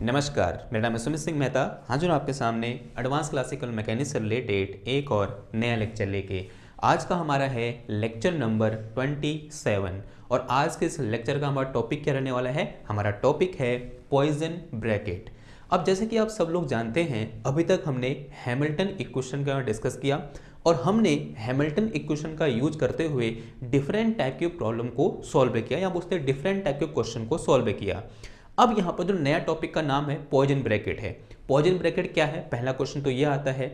नमस्कार, मेरा नाम है सुमित सिंह मेहता। हाजिर हूँ आपके सामने एडवांस क्लासिकल मैकेनिक्स से रिलेटेड एक और नया लेक्चर लेके। आज का हमारा है लेक्चर नंबर 27 और आज के इस लेक्चर का हमारा टॉपिक क्या रहने वाला है? हमारा टॉपिक है पॉइजन ब्रैकेट। अब जैसे कि आप सब लोग जानते हैं, अभी तक हमने हैमिल्टन इक्वेशन का डिस्कस किया और हमने हैमिल्टन इक्वेशन का यूज करते हुए डिफरेंट टाइप के प्रॉब्लम को सॉल्व किया या बोलते हैं डिफरेंट टाइप के क्वेश्चन को सॉल्व किया। अब यहाँ पर जो नया टॉपिक का नाम है पॉइजन ब्रैकेट है। पॉइजन ब्रैकेट क्या है? पहला क्वेश्चन तो ये आता है,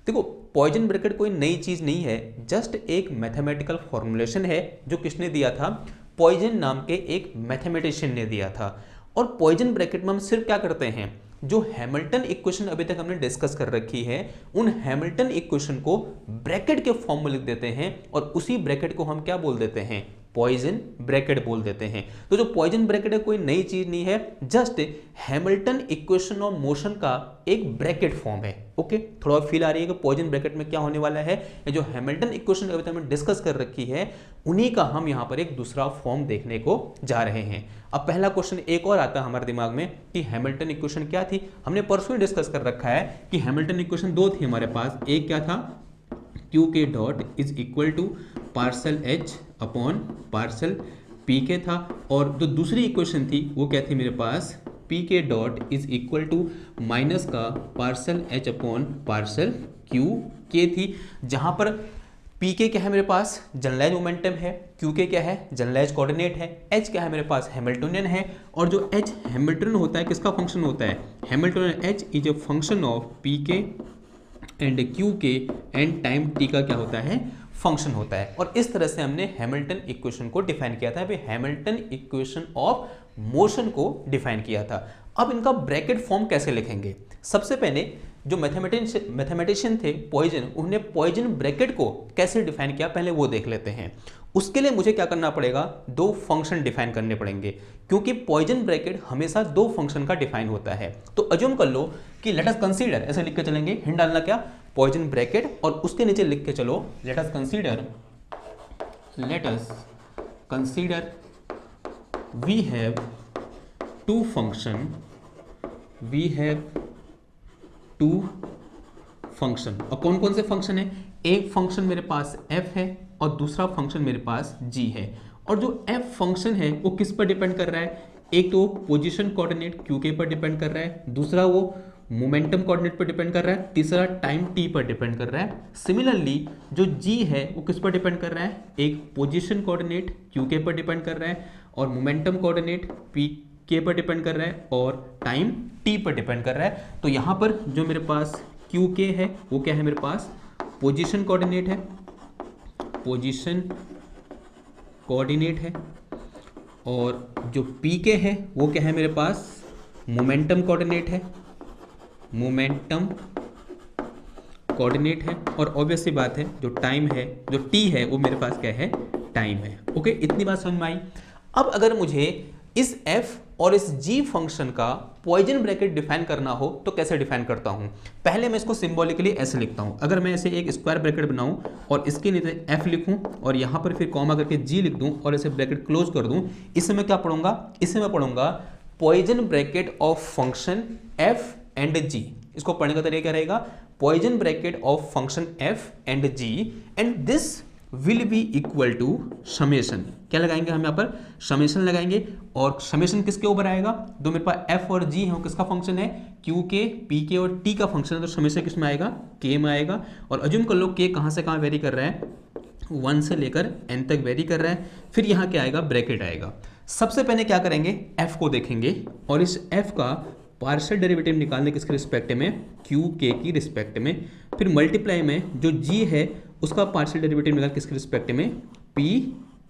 देखो पॉइजन ब्रैकेट कोई नई चीज़ नहीं है, जस्ट एक मैथमेटिकल फॉर्मूलेशन है जो किसने दिया था? पॉइजन नाम के एक मैथमेटिशियन ने दिया था। और पॉइजन ब्रैकेट में हम सिर्फ क्या करते हैं, जो हैमिल्टन इक्वेशन अभी तक हमने डिस्कस कर रखी है उन हैमिल्टन इक्वेशन को ब्रैकेट के फॉर्म में लिख देते हैं और उसी ब्रैकेट को हम क्या बोल देते हैं? पॉइजन ब्रैकेट बोल देते हैं। तो जो पॉइजन ब्रैकेट है कोई नई चीज नहीं है, just Hamilton equation of motion का एक ब्रैकेट फॉर्म है। ओके, थोड़ा फील आ रही है कि पॉइजन ब्रैकेट में क्या होने वाला है? ये जो हैमिल्टन इक्वेशन अभी तक हमने डिस्कस कर रखी है उन्हीं का हम यहाँ पर एक दूसरा फॉर्म देखने को जा रहे हैं। अब पहला क्वेश्चन एक और आता है हमारे दिमाग में कि हैमिल्टन इक्वेशन क्या थी। हमने परसों डिस्कस कर रखा है कि हैमिल्टन इक्वेशन दो थी हमारे पास। एक क्या था? क्यू के dot is equal to partial H upon partial p k था, और जो दूसरी इक्वेशन थी वो क्या थी मेरे पास? P K dot is equal to minus का partial H upon partial Q K थी, जहां पर पी के क्या है मेरे पास? जनरलाइज मोमेंटम है, क्यू के क्या है? जनरलाइज कोऑर्डिनेट है, एच क्या है मेरे पास? हैमिल्टनियन है। और जो एच हैमिल्टनियन होता है किसका फंक्शन होता है? Hamiltonian H is a function of P K and Q के एंड टाइम टी का क्या होता है? फंक्शन होता है। और इस तरह से हमने हैमिल्टन इक्वेशन को डिफाइन किया था, हैमिल्टन इक्वेशन ऑफ मोशन को डिफाइन किया था। अब इनका ब्रैकेट फॉर्म कैसे लिखेंगे? सबसे पहले जो मैथमेटिशियन थे पॉइजन, उन्होंने पॉइजन ब्रैकेट को कैसे डिफाइन किया पहले वो देख लेते हैं। उसके लिए मुझे क्या करना पड़ेगा? दो फंक्शन डिफाइन करने पड़ेंगे, क्योंकि पॉइजन ब्रैकेट हमेशा दो फंक्शन का डिफाइन होता है। तो अज्यूम कर लो कि लेट अस कंसीडर, ऐसे लिख के चलेंगे, हिंट डालना क्या? पॉइजन ब्रैकेट, और उसके नीचे लिख के चलो let us consider we have two function. और कौन कौन से फंक्शन है? एक फंक्शन मेरे पास f है और दूसरा फंक्शन मेरे पास g है। और जो f फंक्शन है वो किस पर डिपेंड कर रहा है? एक तो पोजीशन कोऑर्डिनेट qk पर डिपेंड कर रहा है, दूसरा वो मोमेंटम कोऑर्डिनेट पर डिपेंड कर रहा है, तीसरा टाइम t पर डिपेंड कर रहा है। सिमिलरली जो g है वो किस पर डिपेंड कर रहा है? एक पोजीशन कोऑर्डिनेट qk पर डिपेंड कर रहा है और मोमेंटम कोऑर्डिनेट pk पर डिपेंड कर रहा है और टाइम t पर डिपेंड कर रहा है। तो यहाँ पर जो मेरे पास qk है वो क्या है मेरे पास? पोजीशन कोऑर्डिनेट है, और जो pk है वो क्या है मेरे पास? मोमेंटम कोऑर्डिनेट है। और ऑब्वियस सी बात है जो टाइम है, जो t है वो मेरे पास क्या है? टाइम है। ओके, इतनी बात समझ में आई। अब अगर मुझे इस f और इस g फंक्शन का पॉइजन ब्रैकेट डिफाइन करना हो तो कैसे डिफाइन करता हूं? पहले मैं इसको सिंबॉलिकली ऐसे लिखता हूं। अगर मैं ऐसे एक स्क्वायर ब्रैकेट बनाऊं और इसके नीचे f लिखूं और यहां पर फिर कॉमा करके g लिख दूं और इसे ब्रैकेट क्लोज कर दूं, इससे मैं क्या पढ़ूंगा? इससे मैं पढ़ूंगा Poisson bracket of function f and g। इसको पढ़ने का तरीका क्या रहेगा? Poisson bracket of function f and g and this will be equal to summation. क्या लगाएंगे हम यहाँ पर? समेशन लगाएंगे। और समेशन किसके ऊपर आएगा? जो मेरे पास f और g है वो किसका फंक्शन है? q के, p के और t का फंक्शन है। तो समेशन किस में आएगा? k में आएगा। और अज्यूम कर लो k कहाँ से कहाँ वेरी कर रहा है? 1 से लेकर n तक वेरी कर रहा है। फिर यहाँ क्या आएगा? ब्रैकेट आएगा। सबसे पहले क्या करेंगे? f को देखेंगे और इस f का पार्शियल डेरिवेटिव निकालने किसके रिस्पेक्ट में? क्यू के की रिस्पेक्ट में। फिर मल्टीप्लाई में जो g है उसका पार्शियल डेरिवेटिव निकाल किसके रिस्पेक्ट में? पी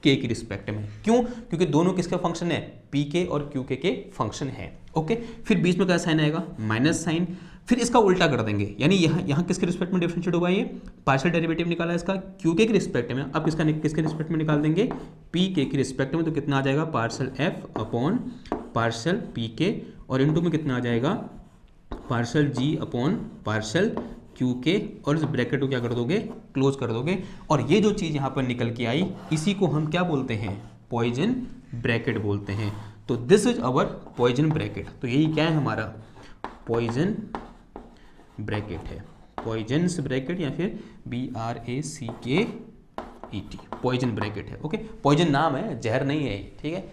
के की रिस्पेक्ट में। क्यों? क्योंकि दोनों किसका फंक्शन है? पी के और क्यू के फंक्शन है। ओके, फिर बीच में क्या साइन आएगा? Minus sign. फिर इसका उल्टा कर देंगे, यानी यहाँ किसके रिस्पेक्ट में डिफरेंशिएट होगा? ये पार्शियल डेरिवेटिव निकाला इसका क्यू के रिस्पेक्ट में, अब किसके रिस्पेक्ट में निकाल देंगे? पी के की रिस्पेक्ट में। तो कितना आ जाएगा? Partial F upon partial P K, और इनटू में कितना आ जाएगा? पार्शियल जी अपॉन पार्शियल क्यू के, और इस ब्रैकेट को क्या कर दोगे? क्लोज कर दोगे। और ये जो चीज़ यहाँ पर निकल के आई इसी को हम क्या बोलते हैं? पॉइजन ब्रैकेट बोलते हैं। तो this is our poison bracket. तो यही क्या है हमारा? पॉइजन ब्रैकेट है, पॉइजन्स ब्रैकेट या फिर BRACKET, पॉइजन ब्रैकेट है। ओके, पॉइजन नाम है, जहर नहीं है, ठीक है।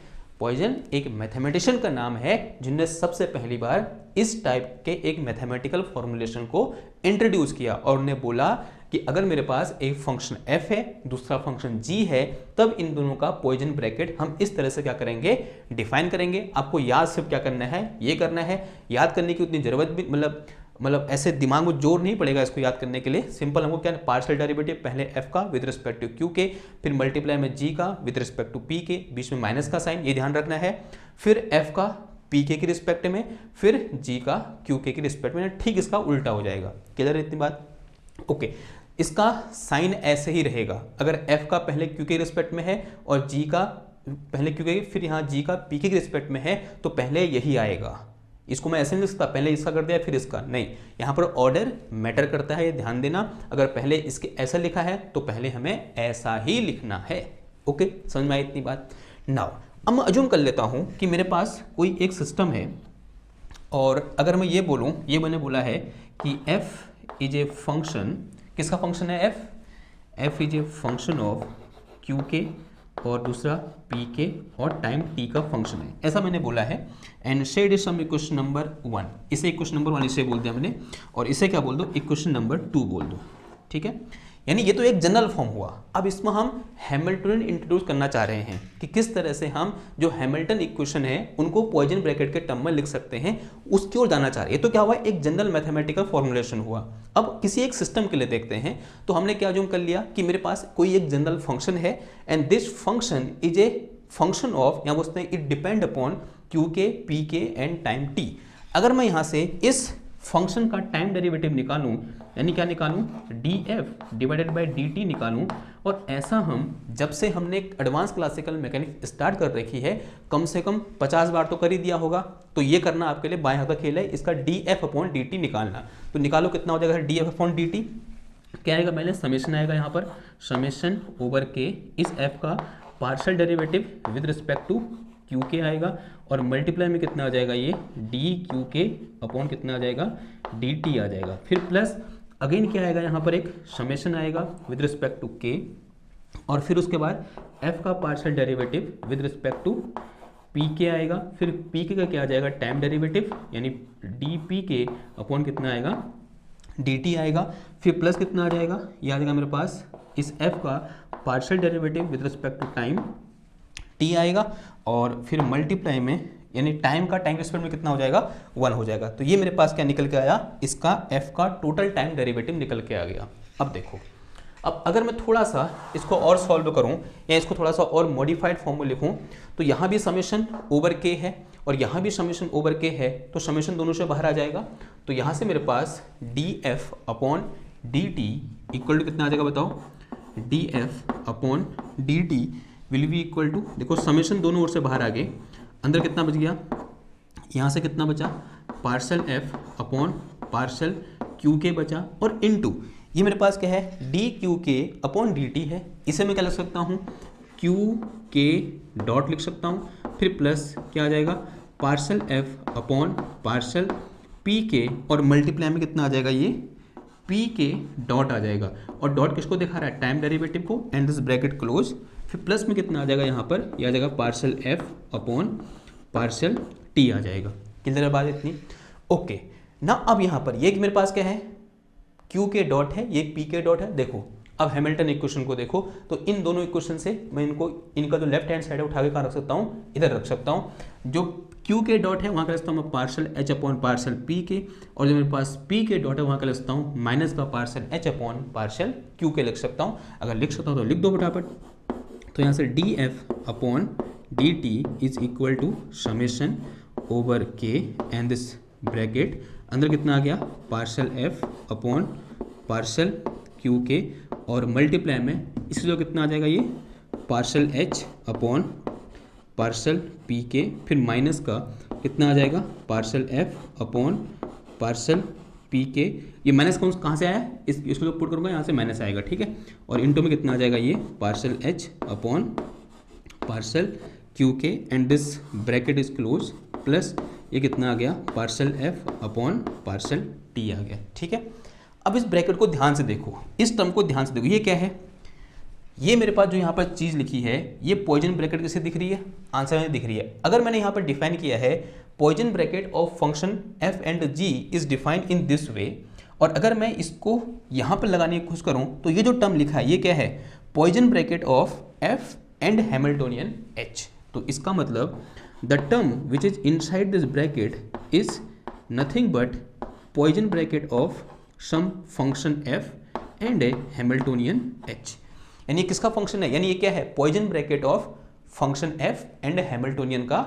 पॉइजन एक मैथमेटिशियन का नाम है जिनने सबसे पहली बार इस टाइप के एक मैथमेटिकल फॉर्मूलेशन को इंट्रोड्यूस किया और उन्हें बोला कि अगर मेरे पास एक फंक्शन f है, दूसरा फंक्शन g है, तब इन दोनों का पॉइजन ब्रैकेट हम इस तरह से क्या करेंगे, डिफाइन करेंगे। आपको याद सिर्फ क्या करना है, ये करना है। याद करने की उतनी जरूरत भी मतलब ऐसे दिमाग में जोर नहीं पड़ेगा इसको याद करने के लिए। सिंपल हमको क्या, पार्शियल डेरिवेटिव पहले f का विद रिस्पेक्ट टू q के, फिर मल्टीप्लाई में g का विद रिस्पेक्ट टू p के, बीच में माइनस का साइन, ये ध्यान रखना है। फिर f का pk की रिस्पेक्ट में, फिर g का qk की रिस्पेक्ट में, ठीक इसका उल्टा हो जाएगा। क्लियर है इतनी बात? ओके, इसका साइन ऐसे ही रहेगा। अगर f का पहले q के रिस्पेक्ट में है और g का पहले q के, फिर यहाँ g का pk के रिस्पेक्ट में है, तो पहले यही आएगा। इसको मैं ऐसे नहीं लिख सकता पहले इसका कर दिया फिर इसका, नहीं, यहाँ पर ऑर्डर मैटर करता है, ये ध्यान देना। अगर पहले इसके ऐसा लिखा है तो पहले हमें ऐसा ही लिखना है। ओके, समझ में आई इतनी बात? नाउ अब मैं अज्यूम कर लेता हूँ कि मेरे पास कोई एक सिस्टम है और अगर मैं ये बोलूँ, ये मैंने बोला है कि f इज ए फंक्शन, किसका फंक्शन है f? f is a function of q K और दूसरा p के और टाइम t का फंक्शन है, ऐसा मैंने बोला है। And shed is some equation number 1, इसे इक्वेशन नंबर 1 इसे बोल दिया मैंने, और इसे क्या बोल दो, इक्वेशन नंबर 2 बोल दो, ठीक है। यानी ये तो एक जनरल फॉर्म हुआ। अब इसमें हम हैमिल्टन इंट्रोड्यूस करना चाह रहे हैं कि किस तरह से हम जो हैमिल्टन इक्वेशन है उनको पॉइजन ब्रैकेट के टर्म में लिख सकते हैं, उसकी ओर जाना चाह रहे हैं। ये तो क्या हुआ, एक जनरल मैथमेटिकल फॉर्मुलेशन हुआ। अब किसी एक सिस्टम के लिए देखते हैं, तो हमने क्या अज्यूम कर लिया कि मेरे पास कोई एक जनरल फंक्शन है and this function is a function of, या बोलते हैं इट डिपेंड अपॉन क्यू के, P K and time T. अगर मैं यहाँ से इस फंक्शन का टाइम डेरिवेटिव निकालूं, यानी क्या निकालूं, df डिवाइडेड बाय dt निकालूं, और ऐसा हम जब से हमने एडवांस क्लासिकल मैकेनिक्स स्टार्ट कर रखी है कम से कम 50 बार तो कर ही दिया होगा। तो ये करना आपके लिए बाएं हाथ का खेल है, इसका df अपॉन dt निकालना। तो निकालो कितना हो जाएगा df अपॉन dt, क्या आएगा, पहले समेशन आएगा यहाँ पर, समेशन ओवर के इस f का partial derivative with respect to Q k आएगा, और मल्टीप्लाई में कितना आ जाएगा, ये डी क्यू के अपॉन कितना आ जाएगा, डी टी आ जाएगा। फिर प्लस अगेन क्या आएगा, यहाँ पर एक समेशन आएगा विद रिस्पेक्ट टू के, और फिर उसके बाद एफ का partial derivative with respect to P K आएगा। फिर पी के का क्या आ जाएगा, टाइम डेरिवेटिव, यानी डी पी के अपॉन कितना आएगा, डी टी आएगा। फिर प्लस कितना आ जाएगा, ये आ जाएगा मेरे पास इस एफ का partial derivative with respect to time T आएगा, और फिर मल्टीप्लाई में यानी टाइम का टाइम रिस्पेक्ट में कितना हो जाएगा, 1 हो जाएगा। तो ये मेरे पास क्या निकल के आया, इसका f का टोटल टाइम डेरिवेटिव निकल के आ गया। अब देखो, अब अगर मैं थोड़ा सा इसको और सॉल्व करूं या इसको थोड़ा सा और मॉडिफाइड फॉर्म में लिखूं, तो यहाँ भी समेशन ओवर के है और यहाँ भी समेशन ओवर के है, तो समेशन दोनों से बाहर आ जाएगा। तो यहाँ से मेरे पास df upon dt equal to कितना आ जाएगा बताओ, df upon dt will be equal to, देखो समेशन दोनों ओर से बाहर आ गए, अंदर कितना बच गया, यहाँ से कितना बचा, partial f upon partial Q के बचा, और इनटू ये मेरे पास क्या है, D Q K upon D T है। इसे मैं क्या लिख सकता हूँ, क्यू के डॉट लिख सकता हूँ, फिर प्लस क्या आ जाएगा, partial f upon partial P K, और मल्टीप्लाई में कितना आ जाएगा, ये पी के डॉट आ जाएगा, और डॉट किसको दिखा रहा है, टाइम डेरिवेटिव को, एंड दिस ब्रैकेट क्लोज। फिर प्लस में कितना आ जाएगा, यहाँ पर यह आ जाएगा partial f upon partial t आ जाएगा। क्लियर है बात इतनी? ओके ना, अब यहाँ पर ये कि मेरे पास क्या है, q के डॉट है, ये p के डॉट है। देखो अब हैमिल्टन इक्वेशन को देखो, तो इन दोनों इक्वेशन से मैं इनका जो लेफ्ट हैंड साइड है उठा के कहाँ रख सकता हूँ, इधर रख सकता हूँ। जो q के डॉट है वहाँ का लिखता हूँ मैं partial h upon partial p के, और जो मेरे पास p के डॉट है वहाँ का लिखता हूँ माइनस का partial h upon partial q के लिख सकता हूँ। अगर लिख सकता हूँ तो लिख दो फटाफट। तो यहाँ से df upon dt is equal to summation over k and this bracket, अंदर कितना आ गया, partial f upon partial q K, और मल्टीप्लाई में इसलिए कितना आ जाएगा, ये partial h upon partial p के, फिर माइनस का कितना आ जाएगा, partial f upon partial p के। ये माइनस कहाँ से आया, इसको जो पुट करूँगा यहाँ से माइनस आएगा, ठीक है। और इनटू में कितना आ जाएगा, ये partial h upon partial q K, and this bracket is close, plus ये कितना आ गया, partial F upon partial T आ गया। ठीक है, अब इस ब्रैकेट को ध्यान से देखो, इस टर्म को ध्यान से देखो, ये क्या है, ये मेरे पास जो यहाँ पर चीज़ लिखी है ये पॉइजन ब्रैकेट कैसे दिख रही है, आंसर में दिख रही है। अगर मैंने यहाँ पर डिफाइन किया है Poisson bracket of function F and G is defined in this way, और अगर मैं इसको यहाँ पर लगाने की कोशिश करूँ तो ये जो टर्म लिखा है ये क्या है, Poisson bracket of F and Hamiltonian H. तो इसका मतलब the term which is inside this bracket is nothing but Poisson bracket of some function F and a Hamiltonian H. यानी किसका फंक्शन है, यानी ये क्या है, Poisson bracket of function F and Hamiltonian का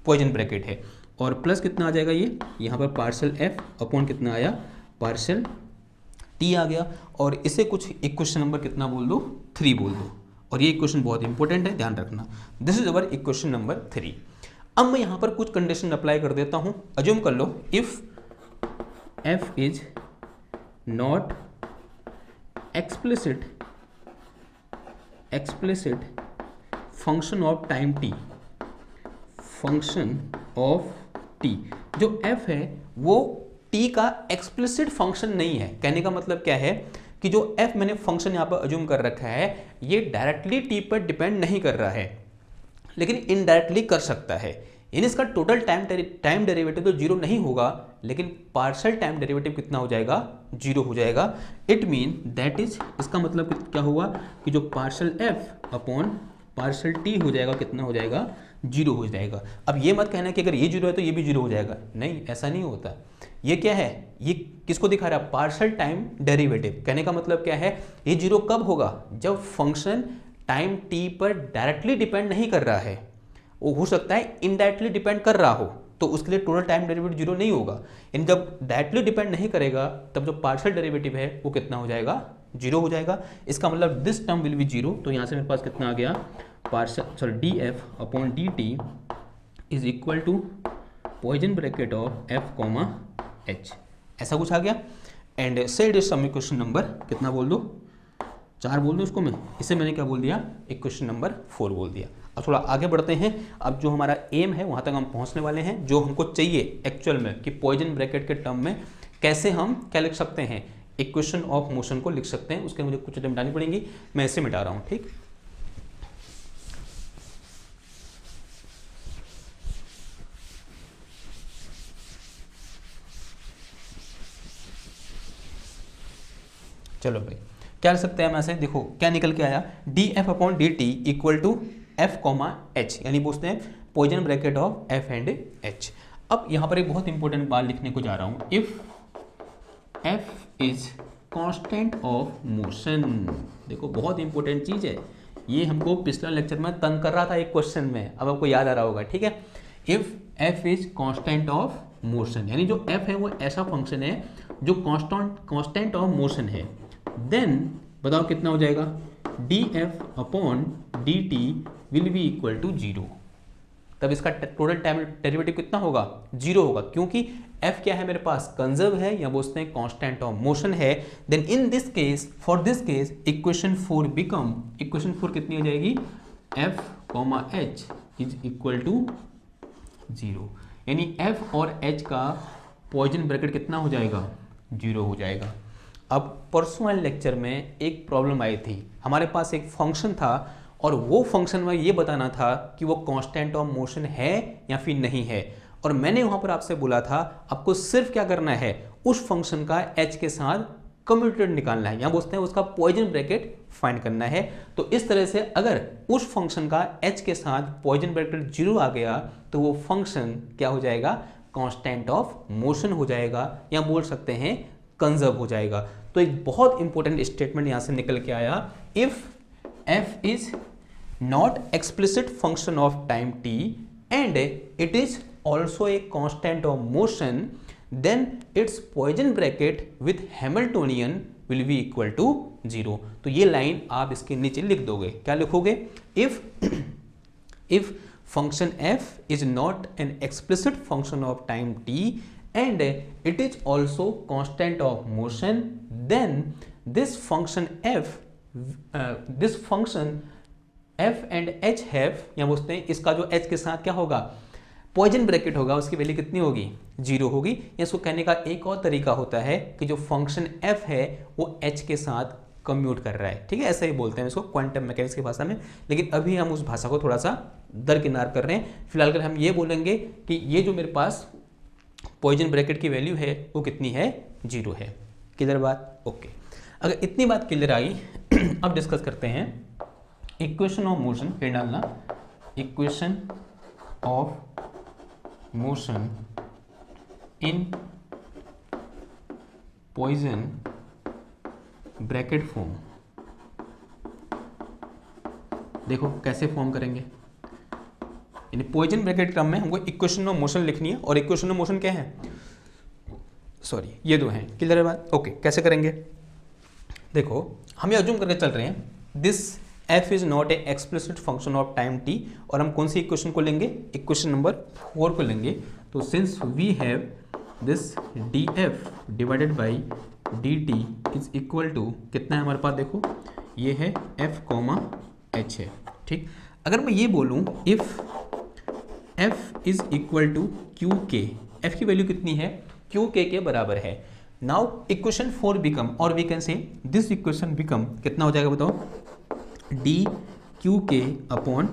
पॉइजन ब्रैकेट है। और प्लस कितना आ जाएगा, ये यहाँ पर पार्शल एफ अपॉन कितना आया, पार्शल टी आ गया। और इसे कुछ इक्वेशन नंबर कितना बोल दो, 3 बोल दो। और ये इक्वेशन बहुत इंपॉर्टेंट है, ध्यान रखना, this is our equation number 3। अब मैं यहाँ पर कुछ कंडीशन अप्लाई कर देता हूँ। अज्यूम कर लो if F is not explicit function of time T, function of T, जो f है वो t का एक्सप्लिसिट फंक्शन नहीं है। कहने का मतलब क्या है कि जो f मैंने फंक्शन यहाँ पर अज्यूम कर रखा है ये डायरेक्टली t पर डिपेंड नहीं कर रहा है, लेकिन इनडायरेक्टली कर सकता है। यानी इसका टोटल टाइम डेरिवेटिव तो जीरो नहीं होगा, लेकिन पार्शियल टाइम डेरिवेटिव कितना हो जाएगा, जीरो हो जाएगा। इट मीन दैट इज, इसका मतलब क्या हुआ कि जो partial F upon partial T हो जाएगा कितना हो जाएगा, जीरो हो जाएगा। अब ये मत कहना कि अगर ये जीरो है तो ये भी जीरो हो जाएगा, नहीं, ऐसा नहीं होता। ये क्या है, ये किसको दिखा रहा है, पार्शियल टाइम डेरिवेटिव। कहने का मतलब क्या है, ये जीरो कब होगा, जब फंक्शन टाइम टी पर डायरेक्टली डिपेंड नहीं कर रहा है, वो हो सकता है इनडायरेक्टली डिपेंड कर रहा हो, तो उसके लिए टोटल टाइम डेरिवेटिव जीरो नहीं होगा। यानी जब डायरेक्टली डिपेंड नहीं करेगा तब जो पार्शियल डेरिवेटिव है वो कितना हो जाएगा, जीरो हो जाएगा। इसका मतलब this term will be zero. तो यहाँ से मेरे पास कितना आ गया, partial sorry D F upon D T is equal to Poisson bracket of F comma H, ऐसा कुछ आ गया। And said is some equation number कितना बोल दो, 4 बोल दो इसको मैं, इसे मैंने क्या बोल दिया, इक्वेशन नंबर 4 बोल दिया। अब थोड़ा आगे बढ़ते हैं। अब जो हमारा एम है वहाँ तक हम पहुँचने वाले हैं, जो हमको चाहिए एक्चुअल में कि पॉइजन ब्रैकेट के टर्म में कैसे हम क्या लिख सकते हैं, इक्वेशन ऑफ मोशन को लिख सकते हैं। उसके मुझे कुछ चीज़ें मिटानी पड़ेंगी, मैं इसे मिटा रहा हूँ। ठीक, चलो भाई क्या लिख सकते हैं हम ऐसे, देखो क्या निकल के आया, D F upon D T equal to F comma H, यानी पूछते हैं Poisson bracket of F and H. अब यहाँ पर एक बहुत इंपॉर्टेंट बात लिखने को जा रहा हूँ, if F is constant of motion. देखो बहुत इंपॉर्टेंट चीज़ है, ये हमको पिछला लेक्चर में तंग कर रहा था एक क्वेश्चन में, अब आपको याद आ रहा होगा। ठीक है, if F is constant of motion, यानी जो एफ है वो ऐसा फंक्शन है जो कांस्टेंट ऑफ मोशन है, देन बताओ कितना हो जाएगा, D F upon D T will be equal to zero. तब इसका टोटल टाइम डेरिवेटिव कितना होगा, जीरो होगा, क्योंकि एफ क्या है मेरे पास, कंजर्व है या बोलते हैं कांस्टेंट ऑफ मोशन है। Then in this case, for this case equation 4 become, equation 4 कितनी हो जाएगी, F comma H is equal to zero, यानी एफ और एच का पॉइजन ब्रैकेट कितना हो जाएगा, जीरो हो जाएगा। अब परसों वाले लेक्चर में एक प्रॉब्लम आई थी, हमारे पास एक फंक्शन था और वो फंक्शन में ये बताना था कि वो कांस्टेंट ऑफ मोशन है या फिर नहीं है, और मैंने वहाँ पर आपसे बोला था आपको सिर्फ क्या करना है, उस फंक्शन का h के साथ कम्यूटेटर निकालना है, या बोलते हैं उसका पॉइजन ब्रैकेट फाइंड करना है। तो इस तरह से अगर उस फंक्शन का h के साथ पॉइजन ब्रैकेट जीरो आ गया तो वो फंक्शन क्या हो जाएगा, कांस्टेंट ऑफ मोशन हो जाएगा, या बोल सकते हैं कंजर्व हो जाएगा। तो एक बहुत इंपॉर्टेंट स्टेटमेंट यहां से निकल के आया, if f is not explicit function of time t and it is also a constant of motion, then it's Poisson bracket with Hamiltonian will be equal to zero. तो ये लाइन आप इसके नीचे लिख दोगे, क्या लिखोगे, if function f is not an explicit function of time t and it is also constant of motion, then this function f and h have, या बोलते हैं इसका जो h के साथ क्या होगा, पॉइजन ब्रैकेट होगा उसकी वैल्यू कितनी होगी, 0 होगी। या इसको कहने का एक और तरीका होता है कि जो फंक्शन f है वो h के साथ कम्यूट कर रहा है, ठीक है, ऐसा ही बोलते हैं इसको क्वांटम मैकेनिक्स की भाषा में। लेकिन अभी हम उस भाषा को थोड़ा सा दरकिनार कर रहे हैं। फिलहाल कर हम ये बोलेंगे कि ये जो मेरे पास पॉइजन ब्रैकेट की वैल्यू है वो कितनी है, 0 है। क्लियर बात, ओके। अगर इतनी बात क्लियर आई अब डिस्कस करते हैं इक्वेशन ऑफ मोशन। फिर डालना equation of motion in Poisson bracket form. देखो कैसे फॉर्म करेंगे, यानी पॉइजन ब्रैकेट क्रम में हमको इक्वेशन ऑफ मोशन लिखनी है। और इक्वेशन ऑफ मोशन क्या है, सॉरी ये दो हैं। क्लियर है बात, ओके। कैसे करेंगे, देखो हम ये अज्यूम करके चल रहे हैं this f is not a explicit function of time t। और हम कौन सी इक्वेशन को लेंगे, इक्वेशन नंबर 4 को लेंगे। तो since we have this df divided by dt is equal to कितना है हमारे पास, देखो ये है f कॉमा h है, ठीक। अगर मैं ये बोलूँ if f is equal to Q K, f की वैल्यू कितनी है, क्यू के बराबर है। नाउ इक्वेशन 4 बिकम, और we can say this equation become कितना हो जाएगा बताओ, D Q K upon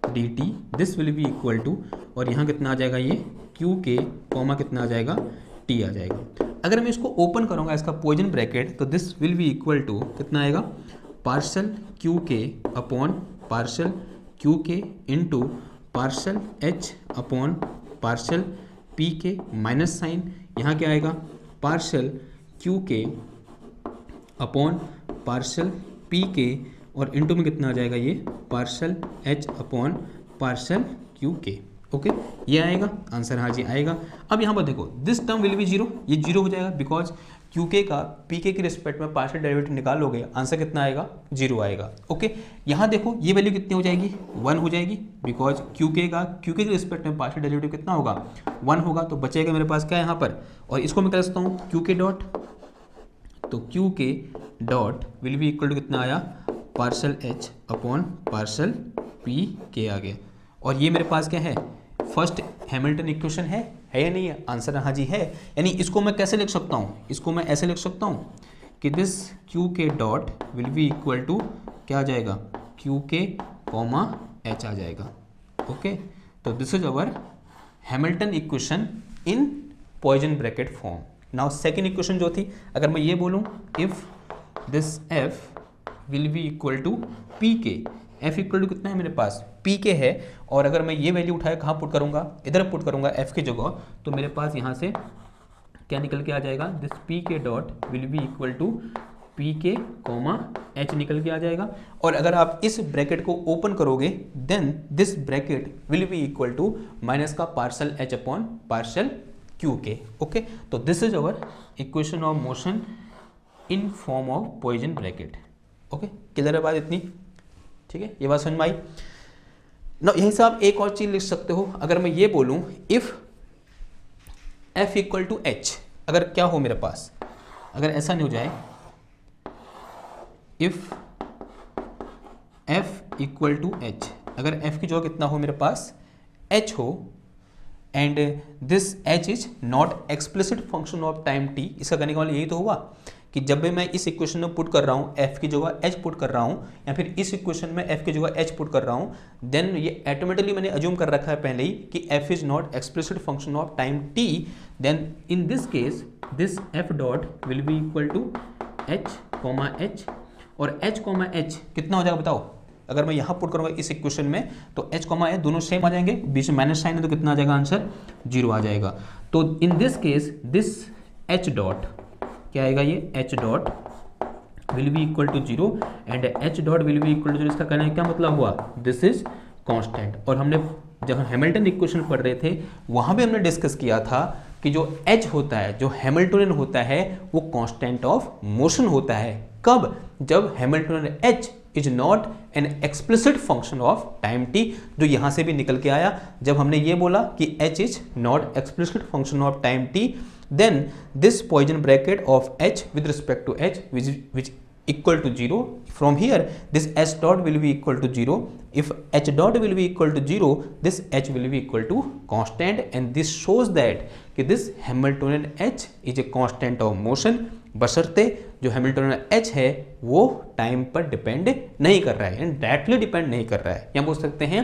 D T, this will be equal to, और यहाँ कितना आ जाएगा, ये क्यू के कॉमा कितना आ जाएगा, टी आ जाएगा। अगर मैं इसको ओपन करूँगा इसका पॉइजन ब्रैकेट, तो this will be equal to कितना आएगा, partial Q K upon partial Q K into partial H upon partial P K minus sign, यहाँ क्या आएगा, partial Q K upon partial P K, और into में कितना आ जाएगा, ये partial H upon partial Q K. Okay, ये आएगा आंसर, हाँ जी आएगा। अब यहाँ पर देखो दिस टर्म विल बी 0, ये 0 हो जाएगा बिकॉज क्यू के का पी के रिस्पेक्ट में पार्शियल डेरिवेटिव निकालोगे, आंसर कितना आएगा, 0 आएगा। ओके, यहाँ देखो ये वैल्यू कितनी हो जाएगी, 1 हो जाएगी बिकॉज क्यू के रिस्पेक्ट में पार्शियल डेरिवेटिव कितना होगा, 1 होगा। तो बचेगा मेरे पास क्या है यहाँ पर, और इसको मैं कर सकता हूँ क्यू के डॉट, तो क्यू के dot will be equal to कितना आया, partial H upon partial P K आ गया। और ये मेरे पास क्या है, फर्स्ट हैमिल्टन इक्वेशन है या नहीं है, आंसर हाँ जी है। यानी इसको मैं कैसे लिख सकता हूँ, इसको मैं ऐसे लिख सकता हूँ कि दिस क्यू के dot will be equal to क्या आ जाएगा, क्यू के कॉमा एच आ जाएगा। ओके, तो this is our Hamilton equation in Poisson bracket form. Now second equation जो थी, अगर मैं ये बोलूँ if this F will be equal to P K, F equal to कितना है मेरे पास, पी के है। और अगर मैं ये वैल्यू उठाया कहाँ पुट करूँगा, इधर पुट करूँगा एफ की जगह, तो मेरे पास यहाँ से क्या निकल के आ जाएगा, this P K dot will be equal to P K comma H निकल के आ जाएगा। और अगर आप इस ब्रैकेट को ओपन करोगे then this bracket will be equal to minus का partial H upon partial Q K. Okay, तो this is our equation of motion in form of poisson bracket. Okay, clear है बात इतनी, ठीक है, ये बात समझ में आई ना। यहीं से आप एक और चीज लिख सकते हो, अगर मैं ये बोलूं if f equal to H, अगर क्या हो मेरे पास, अगर ऐसा नहीं हो जाए, if f equal to H, अगर f की जगह कितना हो मेरे पास, h हो, and this h is not explicit function of time t। इसका कहने का मतलब यही तो हुआ कि जब भी मैं इस इक्वेशन में पुट कर रहा हूँ f की जगह h पुट कर रहा हूँ, या फिर इस इक्वेशन में f की जगह h पुट कर रहा हूँ, देन ये ऑटोमेटिकली मैंने अज्यूम कर रखा है पहले ही कि f is not explicit function of time t। Then in this case this f dot will be equal to h comma h, और h कॉमा h कितना हो जाएगा बताओ, अगर मैं यहाँ पुट करूँगा इस इक्वेशन में तो h कॉमा h दोनों सेम आ जाएंगे, बीच में माइनस साइन है तो कितना आ जाएगा आंसर, 0 आ जाएगा। तो in this case this h dot क्या आएगा, ये h dot will be equal to 0 and h dot will be equal to 0। इसका कहने का क्या मतलब हुआ, दिस इज कांस्टेंट। और हमने जब हैमिल्टन इक्वेशन पढ़ रहे थे वहाँ भी हमने डिस्कस किया था कि जो h होता है, जो हैमिल्टनियन होता है, वो कांस्टेंट ऑफ मोशन होता है। कब, जब Hamiltonian h is not an explicit function of time t, जो यहाँ से भी निकल के आया जब हमने ये बोला कि h is not explicit function of time t, then this Poisson bracket of h with respect to h which equal to 0. From here this h dot will be equal to 0. If h dot will be equal to 0, this h will be equal to constant, and this shows that कि this Hamiltonian h is a constant of motion, बशर्ते जो Hamiltonian h है वो time पर depend नहीं कर रहा है, यानी डायरेक्टली डिपेंड नहीं कर रहा है, या बोल सकते हैं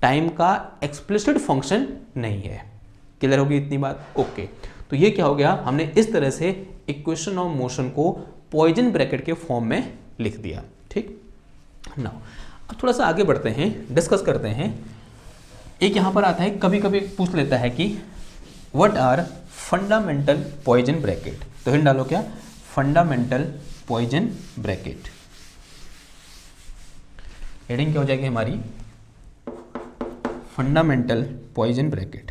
टाइम का एक्सप्लिसिट फंक्शन नहीं है। क्लियर होगी इतनी बात? ओके, तो ये क्या हो गया, हमने इस तरह से इक्वेशन ऑफ मोशन को पॉइजन ब्रैकेट के फॉर्म में लिख दिया। ठीक, नाउ अब थोड़ा सा आगे बढ़ते हैं, डिस्कस करते हैं। एक यहाँ पर आता है, कभी कभी पूछ लेता है कि what are fundamental Poisson bracket. तो हिंट डालो क्या, फंडामेंटल पॉइजन ब्रैकेट। हेडिंग क्या हो जाएगी हमारी, fundamental Poisson bracket.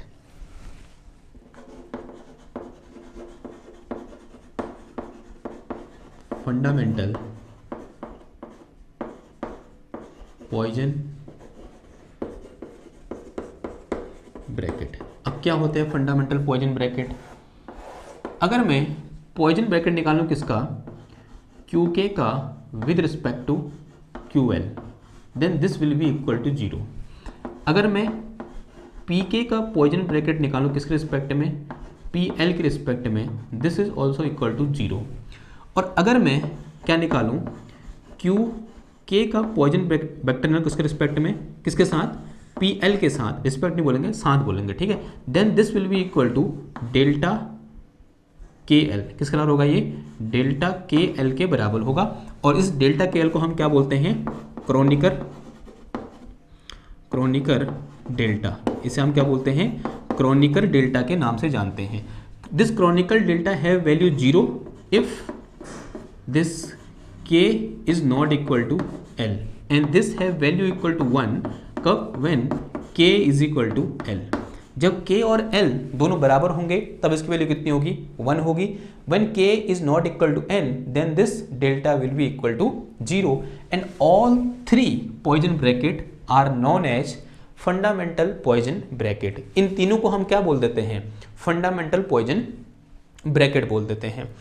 Fundamental Poisson bracket. अब क्या होते हैं फंडामेंटल पॉइजन ब्रैकेट? अगर मैं पॉइजन ब्रैकेट निकालूं किसका, QK का with respect to QL, then this will be equal to 0। अगर मैं PK का पॉइजन ब्रैकेट निकालूं किसके रिस्पेक्ट में, PL के रिस्पेक्ट में, this is also equal to 0। और अगर मैं क्या निकालूं, QK का पॉइजन वेक्टर किसके रिस्पेक्ट में, किसके साथ, PL के साथ, रिस्पेक्ट नहीं बोलेंगे, साथ बोलेंगे, ठीक है। Then this will be equal to delta KL, किसके बराबर होगा ये, डेल्टा KL के बराबर होगा। और इस डेल्टा KL को हम क्या बोलते हैं, क्रोनिकर डेल्टा। इसे हम क्या बोलते हैं, क्रोनिकर डेल्टा के नाम से जानते हैं। This Kronecker delta have value 0 if this k is not equal to L and this have value equal to 1 कब, when k is equal to L। जब k और L दोनों बराबर होंगे तब इसकी वैल्यू कितनी होगी, 1 होगी। when k is not equal to L then this delta will be equal to 0 and all three Poisson bracket are known as fundamental Poisson bracket। इन तीनों को हम क्या बोल देते हैं, फंडामेंटल पॉइजन ब्रैकेट बोल देते हैं।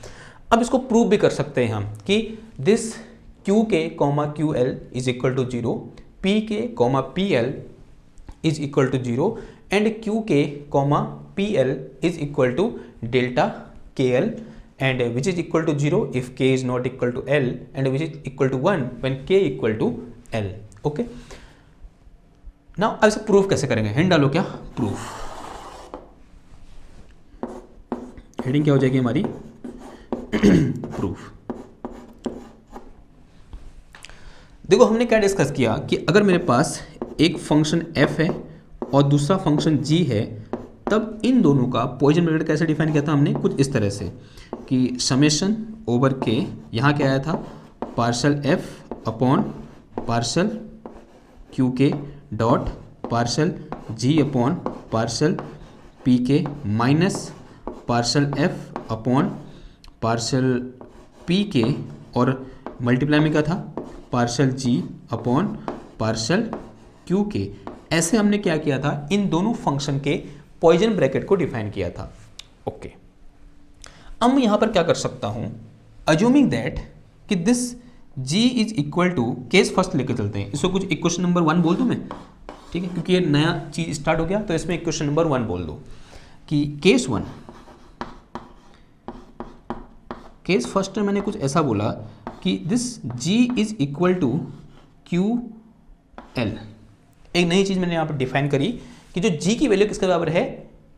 अब इसको प्रूव भी कर सकते हैं हम कि this QK, QL is equal to 0, PK, PL is equal to 0 and QK, PL is equal to delta KL and which is equal to 0 if k is not equal to L and which is equal to 1 when k equal to L। Okay, now अब इसे proof कैसे करेंगे, hint डालो क्या, proof. Heading क्या हो जाएगी हमारी, प्रूफ। देखो हमने क्या डिस्कस किया कि अगर मेरे पास एक फंक्शन f है और दूसरा फंक्शन g है, तब इन दोनों का पॉइजन ब्रैकेट कैसे डिफाइन किया था हमने, कुछ इस तरह से कि समेशन ओवर k, यहाँ क्या आया था, partial f upon partial QK dot partial g upon partial PK minus partial f upon partial PK और मल्टीप्लाई में क्या था, partial G upon partial QK। ऐसे हमने क्या किया था, इन दोनों फंक्शन के पॉइजन ब्रैकेट को डिफाइन किया था। ओके, अब मैं यहां पर क्या कर सकता हूं, अज्यूमिंग दैट कि this G is equal to, case first लेकर चलते हैं, इसको कुछ इक्वेशन नंबर 1 बोल दूं मैं, ठीक है, क्योंकि ये नया चीज स्टार्ट हो गया तो इसमें इक्वेशन नंबर 1 बोल दो कि केस 1, केस फर्स्ट में मैंने कुछ ऐसा बोला कि this G is equal to QL। एक नई चीज मैंने यहाँ पर डिफाइन करी कि जो G की वैल्यू किसके बराबर है,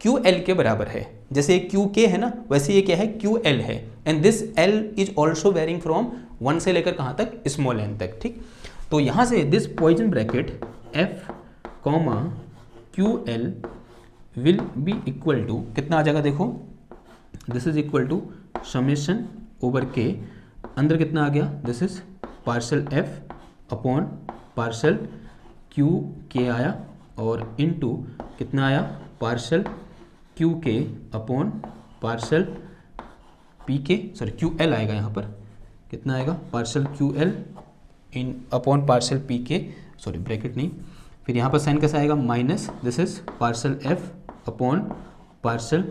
QL के बराबर है। जैसे QK है ना, वैसे ये क्या है, QL है। And this L is also varying from 1 से लेकर कहाँ तक, स्मॉल n तक, ठीक। तो यहाँ से this Poisson bracket F, QL will be equal to कितना आ जाएगा, देखो this is equal to summation over k, अंदर कितना आ गया, this is partial f upon partial QK आया और इनटू कितना आया, partial QK upon partial PK, sorry QL आएगा यहाँ पर, कितना आएगा, partial QL in upon partial PK, sorry bracket नहीं, फिर यहाँ पर साइन कैसा आएगा, minus this is partial f upon partial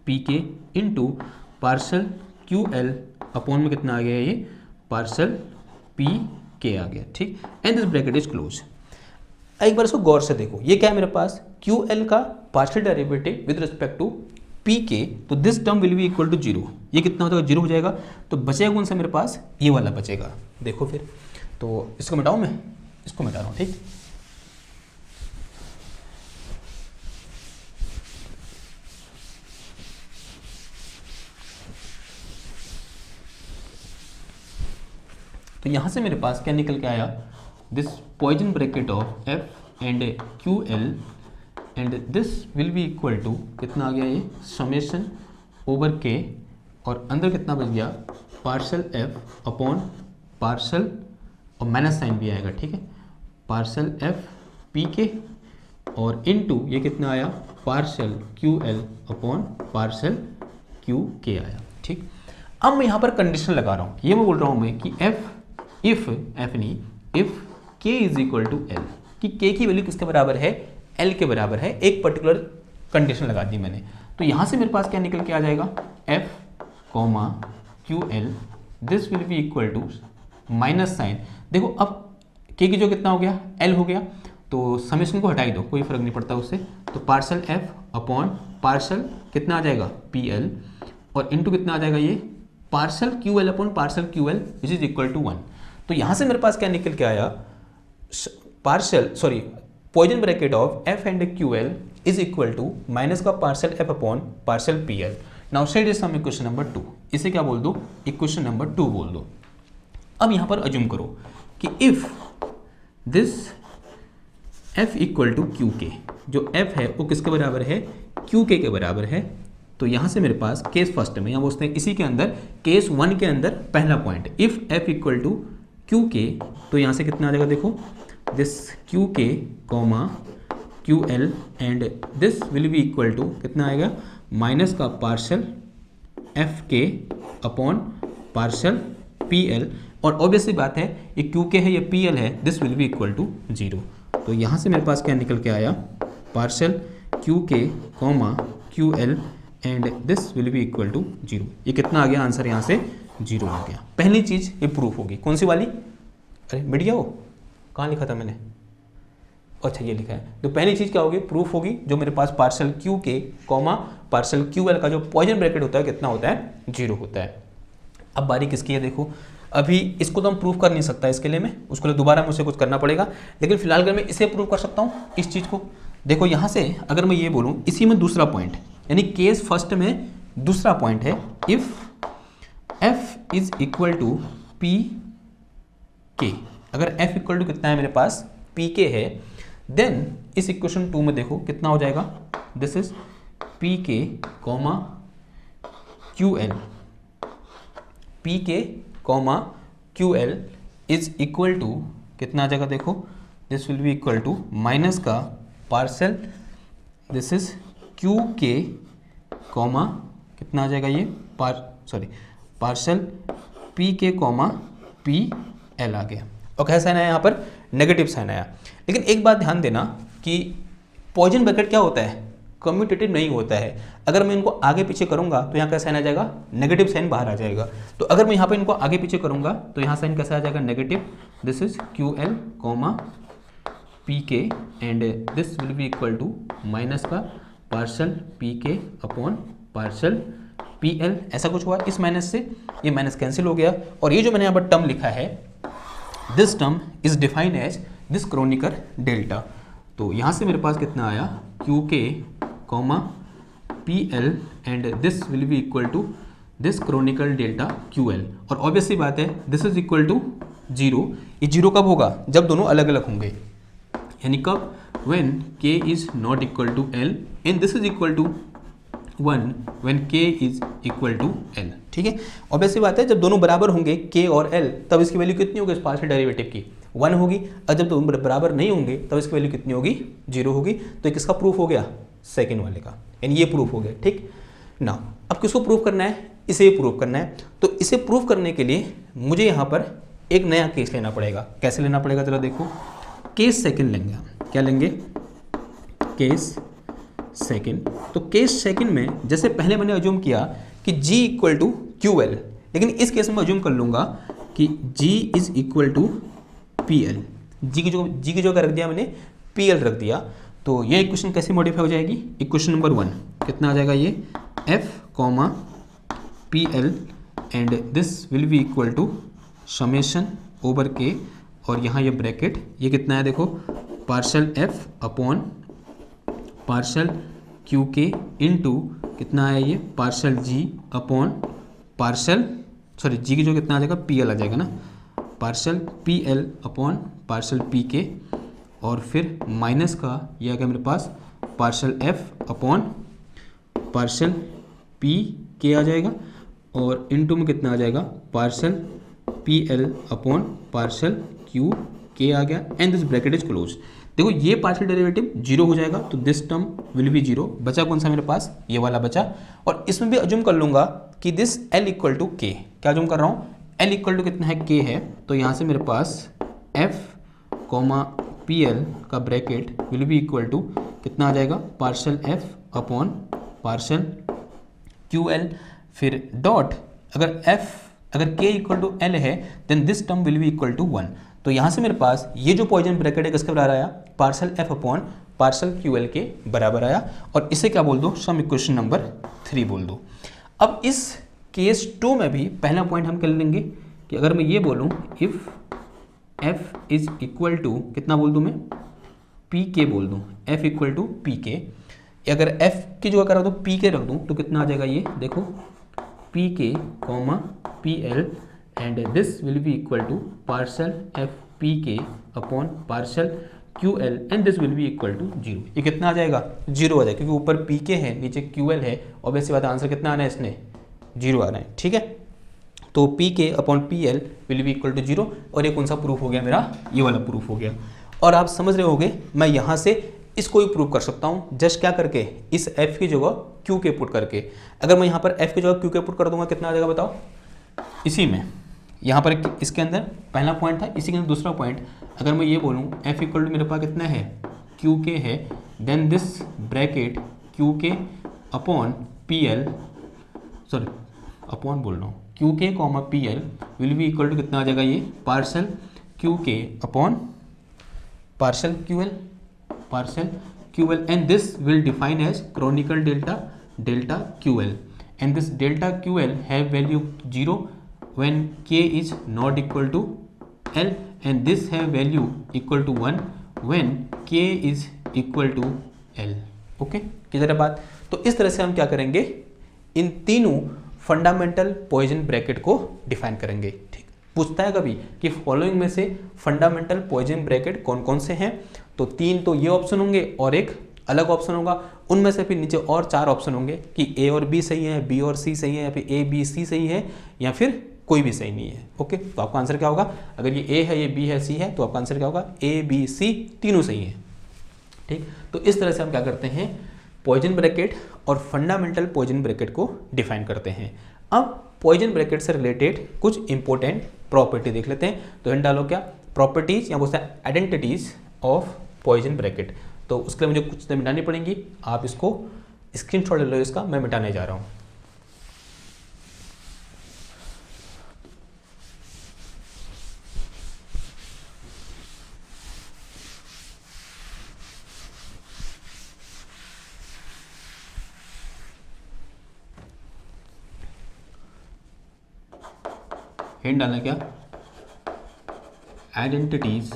PK into partial QL upon में कितना आ गया ये, पार्सल पी के आ गया, ठीक। And this bracket is close. एक बार इसको गौर से देखो, ये क्या है मेरे पास, क्यू एल का partial derivative with respect to P K, तो this term will be equal to zero. ये कितना हो जाएगा, जीरो हो जाएगा। तो बचेगा कौन सा मेरे पास, ये वाला बचेगा। देखो फिर, तो इसको मिटाऊं मैं, इसको मिटा रहा हूँ, ठीक। तो यहाँ से मेरे पास क्या निकल के आया, this Poisson bracket of F and Q L and this will be equal to कितना आ गया, ये समेशन ओवर के, और अंदर कितना बच गया, पार्शल एफ अपॉन पार्शल, और माइनस साइन भी आएगा, ठीक है, पार्शल एफ पी के, और इनटू ये कितना आया, partial Q L upon partial Q के आया, ठीक। अब मैं यहाँ पर कंडीशन लगा रहा हूँ, ये मैं बोल रहा हूँ मैं कि इफ के इज इक्वल टू एल, कि के की वैल्यू किसके बराबर है, एल के बराबर है। एक पर्टिकुलर कंडीशन लगा दी मैंने। तो यहाँ से मेरे पास क्या निकल के आ जाएगा, F comma Q L, this will be equal to minus sign. देखो अब के की जो कितना हो गया, एल हो गया, तो समेशन को हटाई दो, कोई फर्क नहीं पड़ता उससे। तो पार्शल एफ अपॉन पार्शल कितना आ जाएगा, पी एल, और इनटू कितना आ जाएगा, ये partial Q L upon partial Q L which is equal to 1। तो यहाँ से मेरे पास क्या निकल के आया, poisson bracket of F and Q L is equal to minus का partial F upon partial P L. Now set this sum equation number 2, इसे क्या बोल दो, इक्वेशन नंबर 2 बोल दो। अब यहाँ पर अज्यूम करो कि if this F equal to Q K, जो एफ है वो किसके बराबर है, क्यू के बराबर है। तो यहाँ से मेरे पास केस फर्स्ट में, या बोलते हैं इसी के अंदर केस 1 के अंदर पहला point, if F equal to Q K, तो यहाँ से कितना आ जाएगा, देखो this Q K comma Q L and this will be equal to कितना आएगा, माइनस का partial F K upon partial P L, और ऑब्वियसली बात है ये क्यू के है, ये पी एल है, this will be equal to zero. तो यहाँ से मेरे पास क्या निकल के आया, partial Q K comma Q L and this will be equal to zero. ये कितना आ गया, आंसर यहाँ से जीरो आ गया। पहली चीज़ ये प्रूफ होगी, कौन सी वाली, अरे मिट गया वो, कहाँ लिखा था मैंने, अच्छा ये लिखा है। तो पहली चीज़ क्या होगी, प्रूफ होगी, जो मेरे पास partial Q K comma partial Q L का जो पॉइजन ब्रैकेट होता है कितना होता है, जीरो होता है। अब बारी किसकी है, देखो अभी इसको तो हम प्रूफ कर नहीं सकता, इसके लिए मैं उसके लिए दोबारा मुझे कुछ करना पड़ेगा, लेकिन फिलहाल अगर मैं इसे प्रूव कर सकता हूँ इस चीज़ को। देखो यहाँ से अगर मैं ये बोलूँ, इसी में दूसरा पॉइंट, यानी केस फर्स्ट में दूसरा पॉइंट है, if f is equal to P K, अगर f इक्वल टू कितना है मेरे पास, पी के है, देन इस इक्वेशन 2 में देखो कितना हो जाएगा, this is P K comma Q L, P K comma Q L is equal to कितना आ जाएगा, देखो this will be equal to minus का partial, this is Q K comma कितना आ जाएगा, ये partial P K comma P L आ गया। और कैसा साइन आया, यहाँ पर नेगेटिव साइन आया। लेकिन एक बात ध्यान देना कि पॉइजन ब्रैकेट क्या होता है, कम्यूटेटिव नहीं होता है। अगर मैं इनको आगे पीछे करूंगा तो यहाँ क्या साइन आ जाएगा, नेगेटिव साइन बाहर आ जाएगा। तो अगर मैं यहाँ पर इनको आगे पीछे करूंगा तो यहाँ साइन कैसा आ जाएगा, negative, this is Q L comma P K and this will be equal to minus का partial P K upon partial P L, ऐसा कुछ हुआ। इस माइनस से ये माइनस कैंसिल हो गया, और ये जो मैंने यहाँ पर टर्म लिखा है, this term is defined as this Kronecker delta. तो यहाँ से मेरे पास कितना आया, Q K comma P L and this will be equal to this Kronecker delta Q L, और ऑब्वियसली बात है this is equal to zero. ये जीरो कब होगा, जब दोनों अलग अलग होंगे, यानी कब, when k is not equal to L and this is equal to 1 when k is equal to L, ठीक है। ऑब्वियसली बात है जब दोनों बराबर होंगे k और L, तब इसकी वैल्यू कितनी होगी, इस पार्शियल डेरिवेटिव की 1 होगी, और जब दोनों बराबर नहीं होंगे तब इसकी वैल्यू कितनी होगी, 0 होगी। तो किसका प्रूफ हो गया, सेकेंड वाले का, यानी ये प्रूफ हो गया, ठीक ना। अब किसको प्रूफ करना है, इसे प्रूफ करना है। तो इसे प्रूफ करने के लिए मुझे यहाँ पर एक नया केस लेना पड़ेगा। कैसे लेना पड़ेगा, जरा देखो, केस सेकंड लेंगे हम, क्या लेंगे, केस सेकंड। तो केस सेकंड में जैसे पहले मैंने अज्यूम किया कि G equal to Q L, लेकिन इस केस में अज्यूम कर लूँगा कि G is equal to PL। G की जो रख दिया मैंने PL रख दिया, तो ये इक्वेशन कैसे मॉडिफाई हो जाएगी? इक्वेशन नंबर 1 कितना आ जाएगा ये F comma PL and this will be equal to summation over K, और यहाँ ये ब्रैकेट ये कितना है देखो, partial F upon partial QK into कितना है ये partial G upon partial G की जो कितना आ जाएगा PL आ जाएगा ना, partial PL upon partial PK, और फिर माइनस का ये आ गया मेरे पास partial F upon partial PK आ जाएगा, और इनटू में कितना आ जाएगा partial PL upon partial QK आ गया, and this bracket is close. देखो ये पार्शियल डेरिवेटिव जीरो हो जाएगा, तो this term will be zero. बचा कौन सा मेरे पास? ये वाला बचा। और इसमें भी अज्यूम कर लूंगा कि this L equal to K। क्या अज्यूम कर रहा हूँ? L इक्वल टू कितना है K है, तो यहाँ से मेरे पास F कॉमा PL का bracket will be equal to कितना आ जाएगा partial F upon partial QL, फिर डॉट अगर K इक्वल टू L है then this term will be equal to 1। तो यहाँ से मेरे पास ये जो पॉइजन ब्रैकेट है किसके बराबर आया? Partial F upon partial QL के बराबर आया, और इसे क्या बोल दो? सम इक्वेशन नंबर 3 बोल दो। अब इस केस 2 में भी पहला पॉइंट हम कर लेंगे कि अगर मैं ये बोलूँ if F is equal to कितना बोल दूँ मैं? PK बोल दूँ, F इक्वल टू PK। अगर F की जगह करा तो PK रख दूँ तो कितना आ जाएगा? ये देखो PK comma PL and this will be equal to partial FPK upon partial QL and this will be equal to 0। ये कितना आ जाएगा? 0 आ जाएगा, क्योंकि ऊपर PK है नीचे QL है, ऑब्वियसली बात आंसर कितना आना है इसने? 0 आ रहा है। ठीक है, तो PK upon PL will be equal to 0, और ये कौन सा प्रूफ हो गया मेरा? ये वाला प्रूफ हो गया। और आप समझ रहे होगे मैं यहाँ से इसको ही प्रूव कर सकता हूँ, जस्ट क्या करके इस F की जगह QK पुट करके। अगर मैं यहाँ पर F की जगह QK पुट कर दूंगा कितना आ जाएगा बताओ? इसी में यहाँ पर इसके अंदर पहला पॉइंट था, इसी के अंदर दूसरा पॉइंट। अगर मैं ये बोलूँ F इक्वल टू मेरे पास कितना है? QK है, then this bracket QK upon PL, sorry upon बोल रहा हूँ, QK comma PL will be equal to कितना आ जाएगा? ये partial QK upon partial QL and this will define as Kronecker delta QL, and this delta QL have value 0 when K is not equal to L, and this have value equal to 1 when K is equal to L। Okay, किधर है बात? तो इस तरह से हम क्या करेंगे, इन तीनों फंडामेंटल पॉइजन ब्रैकेट को डिफाइन करेंगे। ठीक, पूछता है कभी कि फॉलोइंग में से फंडामेंटल पॉइजन ब्रैकेट कौन कौन से हैं, तो 3 तो ये ऑप्शन होंगे और एक अलग ऑप्शन होगा। उनमें से फिर नीचे और 4 ऑप्शन होंगे कि A और B सही है, B और C सही है, या फिर A B C सही है, या फिर कोई भी सही नहीं है। ओके, तो आपका आंसर क्या होगा? अगर ये A है, ये B है, C है, तो आपका आंसर क्या होगा? A B C तीनों सही है। ठीक, तो इस तरह से हम क्या करते हैं, पॉइजन ब्रैकेट और फंडामेंटल पॉइजन ब्रैकेट को डिफाइन करते हैं। अब पॉइजन ब्रैकेट से रिलेटेड कुछ इंपॉर्टेंट प्रॉपर्टी देख लेते हैं। तो इन डालो क्या प्रॉपर्टीज या बोलते हैं आइडेंटिटीज ऑफ पॉइजन ब्रैकेट। तो उसके लिए मुझे कुछ चीज़ें मिटानी पड़ेंगी, आप इसको स्क्रीनशॉट ले लो इसका, मैं मिटाने जा रहा हूँ। हिंट डालना क्या? Identities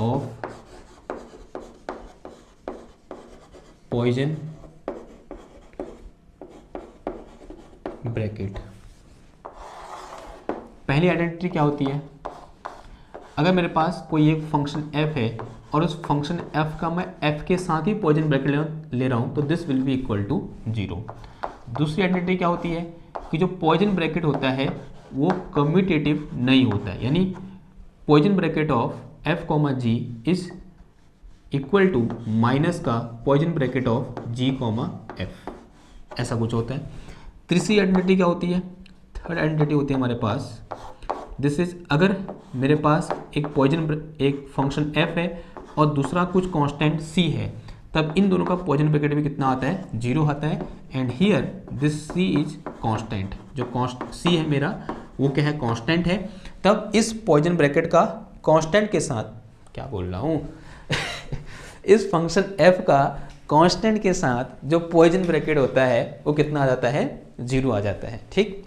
of poisson bracket. पहली आइडेंटिटी क्या होती है? अगर मेरे पास कोई एक फंक्शन f है और उस फंक्शन f का मैं f के साथ ही पॉइजन ब्रैकेट ले रहा हूं, तो this will be equal to 0। दूसरी आइडेंटिटी क्या होती है कि जो पॉइजन ब्रैकेट होता है वो कम्यूटेटिव नहीं होता है, यानी Poisson bracket of f comma g is equal to minus का Poisson bracket of g comma f, ऐसा कुछ होता है। तीसरी आइडेंटिटी क्या होती है? थर्ड आइडेंटिटी होती है हमारे पास दिस इज, अगर मेरे पास एक फंक्शन f है और दूसरा कुछ कांस्टेंट c है, तब इन दोनों का पॉइजन ब्रैकेट भी कितना आता है? 0 आता है। And here this c is constant, जो c है मेरा वो क्या है, कांस्टेंट है, तब इस पॉइजन ब्रैकेट का कांस्टेंट के साथ, क्या बोल रहा हूँ इस फंक्शन f का कांस्टेंट के साथ जो पॉइजन ब्रैकेट होता है वो कितना आ जाता है, 0 आ जाता है। ठीक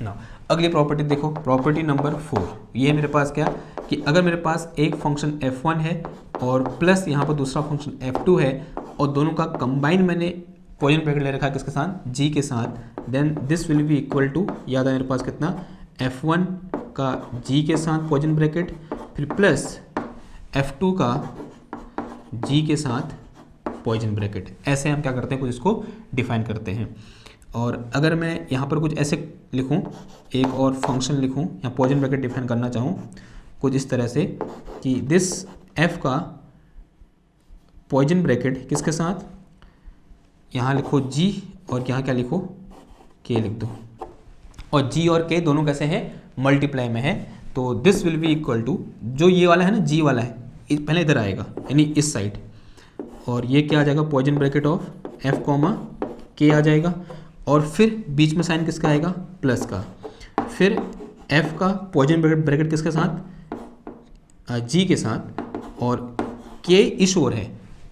ना। अगली प्रॉपर्टी देखो, प्रॉपर्टी नंबर 4, ये मेरे पास क्या कि अगर मेरे पास एक फंक्शन f1 है और प्लस यहाँ पर दूसरा फंक्शन f2 है और दोनों का कंबाइन मैंने पॉइजन ब्रैकेट ले रखा है किसके साथ, g के साथ, then this will be equal to, याद है मेरे पास कितना, f1 का g के साथ पॉइजन ब्रैकेट, फिर प्लस f2 का g के साथ पॉइजन ब्रैकेट। ऐसे हम क्या करते हैं, कुछ इसको डिफाइन करते हैं। और अगर मैं यहाँ पर कुछ ऐसे लिखूँ, एक और फंक्शन लिखूँ या पॉइजन ब्रैकेट डिफाइन करना चाहूँ कुछ इस तरह से कि दिस f का पॉइजन ब्रैकेट किसके साथ, यहाँ लिखो g और यहाँ क्या लिखो, k लिख दो, और g और k दोनों कैसे हैं, मल्टीप्लाई में है। तो this will be equal to, जो ये वाला है ना, g वाला है, पहले इधर आएगा यानी इस साइड, और ये क्या आ जाएगा, poison bracket of f comma k आ जाएगा, और फिर बीच में साइन किसका आएगा, प्लस का, फिर f का पॉइजन ब्रैकेट किसके साथ, g के साथ, और k इस ओर है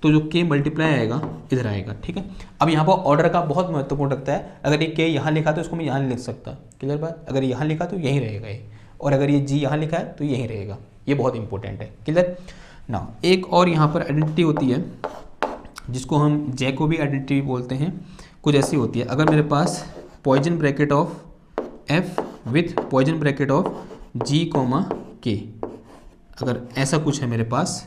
तो जो k मल्टीप्लाई आएगा इधर आएगा। ठीक है। अब यहाँ पर ऑर्डर का बहुत महत्वपूर्ण रखता है, अगर ये k यहाँ लिखा तो इसको मैं यहाँ नहीं लिख सकता, क्लियर बात, अगर यहाँ लिखा तो यहीं रहेगा ये, और अगर ये g यहाँ लिखा है तो यहीं रहेगा, ये बहुत इंपॉर्टेंट है, क्लियर ना। एक और यहाँ पर आइडेंटिटी होती है जिसको हम जैकोबी आइडेंटिटी बोलते हैं, कुछ ऐसी होती है, अगर मेरे पास Poisson bracket of f with Poisson bracket of g comma k, अगर ऐसा कुछ है मेरे पास,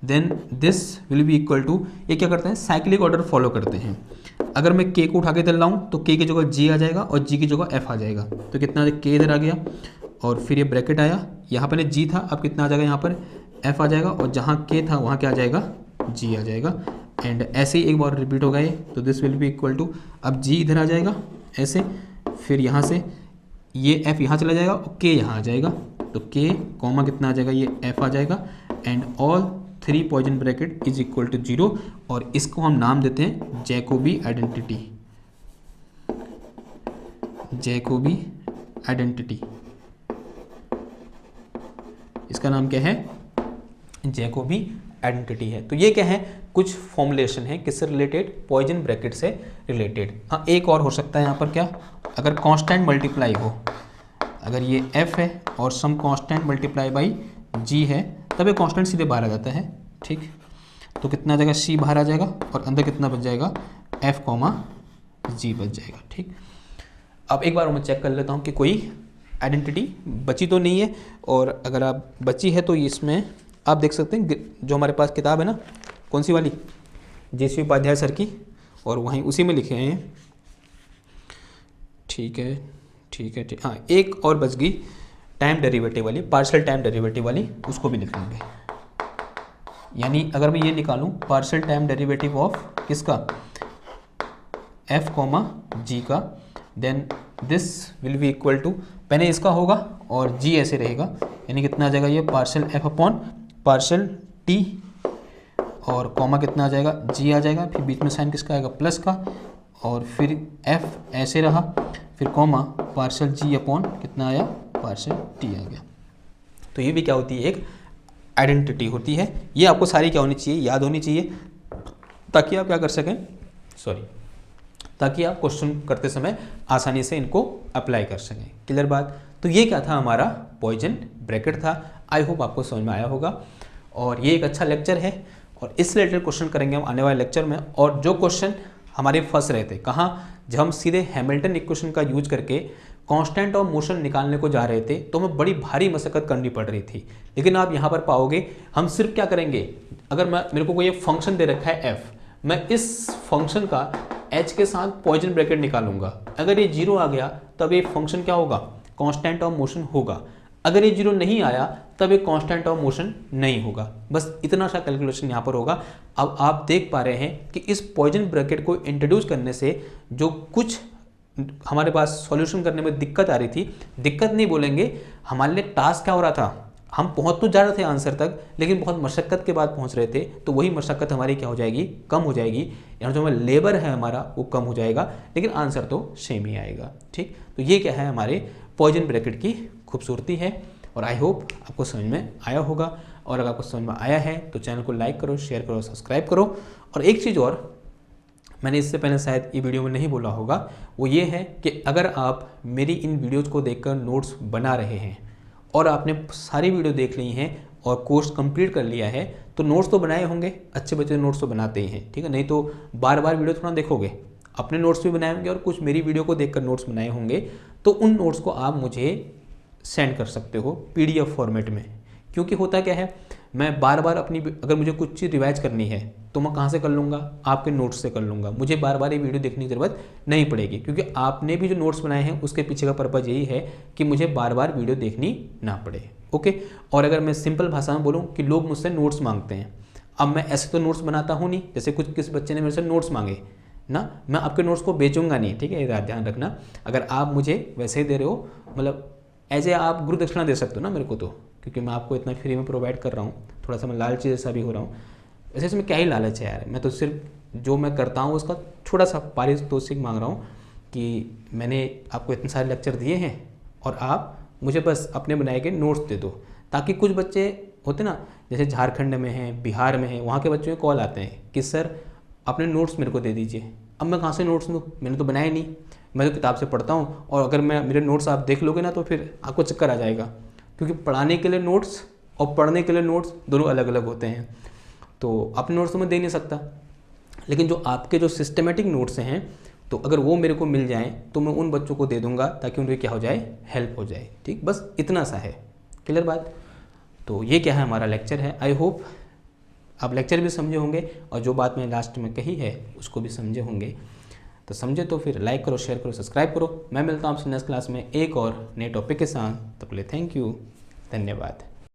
then this will be equal to, ये क्या करते हैं, साइक्लिक ऑर्डर फॉलो करते हैं। अगर मैं k को उठा के चल रहा हूँ तो k की जगह g आ जाएगा और g की जगह f आ जाएगा, तो कितना k इधर आ गया, और फिर ये ब्रैकेट आया, यहाँ पर g था, अब कितना आ जाएगा, यहाँ पर f आ जाएगा, और जहाँ k था वहाँ क्या आ जाएगा, g आ जाएगा, एंड ऐसे ही एक बार रिपीट होगा ये, तो this will be equal to, अब g इधर आ जाएगा ऐसे, फिर यहाँ से ये f यहाँ चला जाएगा और k यहाँ आ जाएगा, तो k कॉमा कितना आ जाएगा, ये f आ जाएगा, and all 3 Poisson bracket is equal to 0, और इसको हम नाम देते हैं जैकोबी आइडेंटिटी, जैकोबी आइडेंटिटी, इसका नाम क्या है, जैकोबी आइडेंटिटी है। तो ये क्या है, कुछ फॉर्मुलेशन है किससे रिलेटेड, पॉइजन ब्रैकेट से रिलेटेड। हाँ, एक और हो सकता है यहाँ पर क्या, अगर कांस्टेंट मल्टीप्लाई हो, अगर ये f है और some constant multiply by g है, तब ये कांस्टेंट सीधे बाहर आ जाता है। ठीक, तो कितना आ जाएगा, c बाहर आ जाएगा, और अंदर कितना बच जाएगा, f कॉमा g बच जाएगा। ठीक, अब एक बार मैं चेक कर लेता हूँ कि कोई आइडेंटिटी बची तो नहीं है, और अगर आप बची है तो इसमें आप देख सकते हैं जो हमारे पास किताब है ना, कौन सी वाली, JC उपाध्याय सर की, और वहीं उसी में लिखे हैं। ठीक है, ठीक है, ठीक, हाँ, एक और बच गई टाइम डेरिवेटिव वाली, पार्शियल टाइम डेरिवेटिव वाली, उसको भी लिख लेंगे। यानी अगर मैं ये निकालूं पार्शियल टाइम डेरिवेटिव ऑफ किसका, f कॉमा g का, then this will be equal to, पहले इसका होगा और g ऐसे रहेगा, यानी कितना आ जाएगा, ये partial f upon partial t, और कॉमा कितना आ जाएगा, g आ जाएगा, फिर बीच में साइन किसका आएगा, प्लस का, और फिर f ऐसे रहा, फिर कॉमा पार्शियल g अपॉन कितना आया, पार्शियल t आ गया। तो ये भी क्या होती है, एक आइडेंटिटी होती है। ये आपको सारी क्या होनी चाहिए, याद होनी चाहिए, ताकि आप क्या कर सकें, ताकि आप क्वेश्चन करते समय आसानी से इनको अप्लाई कर सकें। क्लियर बात। तो ये क्या था, हमारा पॉइजन ब्रैकेट था। आई होप आपको समझ में आया होगा, और ये एक अच्छा लेक्चर है, और इस रिलेटेड क्वेश्चन करेंगे हम आने वाले लेक्चर में। और जो क्वेश्चन हमारे फंस रहे थे कहाँ, जब हम सीधे हैमिल्टन इक्वेशन का यूज करके कांस्टेंट ऑफ मोशन निकालने को जा रहे थे, तो हमें बड़ी भारी मशक्कत करनी पड़ रही थी। लेकिन आप यहाँ पर पाओगे हम सिर्फ क्या करेंगे, अगर मेरे को कोई एक फंक्शन दे रखा है f, मैं इस फंक्शन का h के साथ पॉइजन ब्रैकेट निकालूंगा। अगर ये 0 आ गया तब ये फंक्शन क्या होगा, कांस्टेंट ऑफ मोशन होगा। अगर ये 0 नहीं आया तब ये कांस्टेंट ऑफ मोशन नहीं होगा। बस इतना सा कैलकुलेशन यहाँ पर होगा। अब आप देख पा रहे हैं कि इस पॉइजन ब्रैकेट को इंट्रोड्यूस करने से जो कुछ हमारे पास सॉल्यूशन करने में दिक्कत आ रही थी, दिक्कत नहीं बोलेंगे, हमारे लिए टास्क क्या हो रहा था, हम पहुंच तो जा रहे थे आंसर तक, लेकिन बहुत मशक्क़त के बाद पहुंच रहे थे, तो वही मशक्क़त हमारी क्या हो जाएगी, कम हो जाएगी, यानी जो हमारा लेबर है हमारा वो कम हो जाएगा, लेकिन आंसर तो सेम ही आएगा। ठीक, तो ये क्या है हमारे पॉइजन ब्रैकेट की खूबसूरती है, और आई होप आपको समझ में आया होगा। और अगर आपको समझ में आया है तो चैनल को लाइक करो, शेयर करो, सब्सक्राइब करो। और एक चीज़ और मैंने इससे पहले शायद ये वीडियो में नहीं बोला होगा, वो ये है कि अगर आप मेरी इन वीडियोज़ को देखकर नोट्स बना रहे हैं और आपने सारी वीडियो देख ली हैं और कोर्स कंप्लीट कर लिया है, तो नोट्स तो बनाए होंगे, अच्छे बच्चे नोट्स तो बनाते ही हैं, ठीक है, नहीं तो बार बार वीडियो थोड़ा देखोगे, अपने नोट्स भी बनाए होंगे और कुछ मेरी वीडियो को देखकर नोट्स बनाए होंगे, तो उन नोट्स को आप मुझे सेंड कर सकते हो PDF फॉर्मेट में। क्योंकि होता क्या है, मैं बार बार अपनी, अगर मुझे कुछ चीज़ रिवाइज करनी है तो मैं कहाँ से कर लूँगा, आपके नोट्स से कर लूँगा, मुझे बार बार ये वीडियो देखने की ज़रूरत नहीं पड़ेगी, क्योंकि आपने भी जो नोट्स बनाए हैं उसके पीछे का पर्पज़ यही है कि मुझे बार बार वीडियो देखनी ना पड़े। ओके, और अगर मैं सिंपल भाषा में बोलूँ कि लोग मुझसे नोट्स मांगते हैं, अब मैं ऐसे तो नोट्स बनाता हूँ नहीं, जैसे किस बच्चे ने मेरे से नोट्स मांगे ना, मैं आपके नोट्स को बेचूंगा नहीं, ठीक है, ये ध्यान रखना। अगर आप मुझे वैसे ही दे रहे हो, मतलब ऐसे आप गुरु दक्षिणा दे सकते हो ना मेरे को, तो क्योंकि मैं आपको इतना फ्री में प्रोवाइड कर रहा हूँ, थोड़ा सा मैं लालची जैसा भी हो रहा हूँ। वैसे इसमें क्या ही लालच है यार, मैं तो सिर्फ जो मैं करता हूँ उसका थोड़ा सा पारितोषिक मांग रहा हूँ कि मैंने आपको इतने सारे लेक्चर दिए हैं और आप मुझे बस अपने बनाए के नोट्स दे दो, ताकि कुछ बच्चे होते ना, जैसे झारखंड में हैं, बिहार में हैं, वहाँ के बच्चों के कॉल आते हैं कि सर अपने नोट्स मेरे को दे दीजिए। अब मैं कहाँ से नोट्स दूँ, मैंने तो बनाया नहीं, मैं तो किताब से पढ़ता हूँ, और अगर मैं मेरे नोट्स आप देख लोगे ना तो फिर आपको चक्कर आ जाएगा, क्योंकि पढ़ाने के लिए नोट्स और पढ़ने के लिए नोट्स दोनों अलग अलग होते हैं। तो अपने नोट्स तो मैं दे नहीं सकता, लेकिन जो आपके जो सिस्टमेटिक नोट्स हैं, तो अगर वो मेरे को मिल जाएँ तो मैं उन बच्चों को दे दूँगा, ताकि उनके क्या हो जाए, हेल्प हो जाए। ठीक, बस इतना सा है, क्लियर बात। तो ये क्या है, हमारा लेक्चर है। आई होप आप लेक्चर भी समझे होंगे और जो बात मैंने लास्ट में कही है उसको भी समझे होंगे। तो समझे तो फिर लाइक करो, शेयर करो, सब्सक्राइब करो। मैं मिलता हूँ आपसे नेक्स्ट क्लास में एक और नए टॉपिक के साथ। तब के लिए थैंक यू, धन्यवाद।